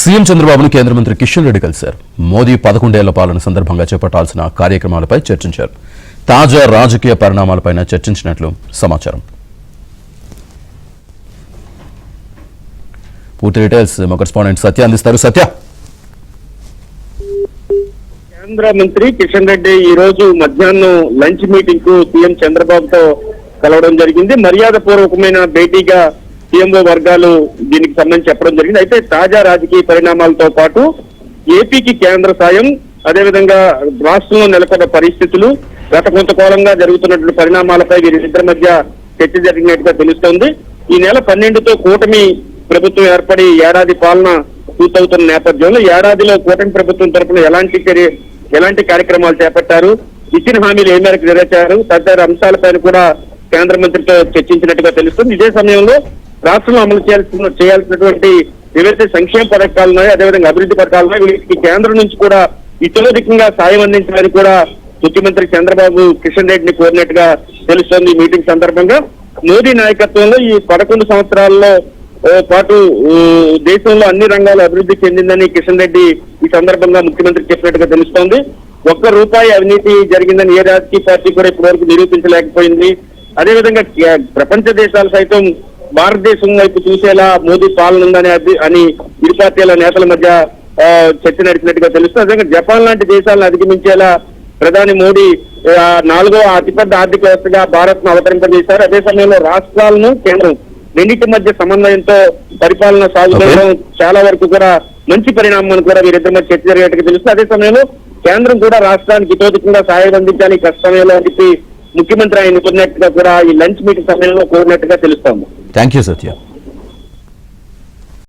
CM చంద్రబాబును కేంద్ర మంత్రి కిషన్ రెడ్డి కలిశారు. మోదీ 11 ఏళ్ల పాలన సందర్భంగా చేపట్టాల్సిన కార్యక్రమాలపై చర్చించారు. తాజా రాజకీయ పరిణామాలపై చర్చించినట్లు సమాచారం. పూర్తి డీటెయిల్స్ మా కరెస్పాండెంట్ సత్య అందిస్తారు. సత్య, కేంద్ర మంత్రి కిషన్ రెడ్డి ఈ రోజు మధ్యాహ్నం లంచ్ మీటింగ్ కు సీఎం చంద్రబాబుతో కలవడం జరిగింది. మర్యాద పూర్వకమైన భేటీగా సీఎంఓ వర్గాలు దీనికి సంబంధించి చెప్పడం జరిగింది. అయితే తాజా రాజకీయ పరిణామాలతో పాటు ఏపీకి కేంద్ర సాయం, అదేవిధంగా రాష్ట్రంలో నెలకొన్న పరిస్థితులు, గత కొంతకాలంగా జరుగుతున్నటువంటి పరిణామాలపై వీరిద్దరి మధ్య చర్చ జరిగినట్టుగా తెలుస్తోంది. ఈ నెల 12తో కూటమి ప్రభుత్వం ఏర్పడి ఏడాది పాలన పూర్తవుతున్న నేపథ్యంలో ఏడాదిలో కూటమి ప్రభుత్వం తరఫున ఎలాంటి కార్యక్రమాలు చేపట్టారు, ఇచ్చిన హామీలు ఏ మేరకు నెరవేర్చారు తదితర అంశాలపైన కూడా కేంద్ర మంత్రితో చర్చించినట్టుగా తెలుస్తుంది. ఇదే సమయంలో రాష్ట్రంలో అమలు చేయాల్సినటువంటి ఏవైతే సంక్షేమ పథకాలు ఉన్నాయో, అదేవిధంగా అభివృద్ధి పథకాలు ఉన్నాయో, వీటికి కేంద్రం నుంచి కూడా ఇతోధికంగా సాయం అందించాలని కూడా ముఖ్యమంత్రి చంద్రబాబు కిషన్ రెడ్డిని కోరినట్టుగా తెలుస్తోంది. ఈ మీటింగ్ సందర్భంగా మోదీ నాయకత్వంలో ఈ 11 సంవత్సరాల్లో పాటు దేశంలో అన్ని రంగాలు అభివృద్ధి చెందిందని కిషన్ రెడ్డి ఈ సందర్భంగా ముఖ్యమంత్రి చెప్పినట్టుగా తెలుస్తోంది. ₹1 అవినీతి జరిగిందని ఏ రాజకీయ పార్టీ కూడా ఇప్పటివరకు నిరూపించలేకపోయింది. అదేవిధంగా ప్రపంచ దేశాలు సైతం భారతదేశం వైపు చూసేలా మోదీ పాలన ఉందని అని ఇరు పార్టీల నేతల మధ్య చర్చ నడిచినట్టుగా తెలుస్తుంది. అదేవిధంగా జపాన్ లాంటి దేశాలను అధిగమించేలా ప్రధాని మోడీ 4వ అతిపెద్ద ఆర్థిక వ్యవస్థగా భారత్ ను అవతరింపజేశారు. అదే సమయంలో రాష్ట్రాలను కేంద్రం రెండింటి మధ్య సమన్వయంతో పరిపాలన సాగుతుండడం చాలా వరకు కూడా మంచి పరిణామం కూడా వీరిద్దరి మధ్య చర్చ జరిగేట్టుగా తెలుస్తుంది. అదే సమయంలో కేంద్రం కూడా రాష్ట్రానికి ఇతోధికంగా సహాయం అందించాలి కష్ట సమయంలో అని చెప్పి ముఖ్యమంత్రి ఆయన కోరినట్టుగా కూడా ఈ లంచ్ మీటింగ్ సమయంలో కోరినట్టుగా తెలుస్తోంది. Thank you Satya.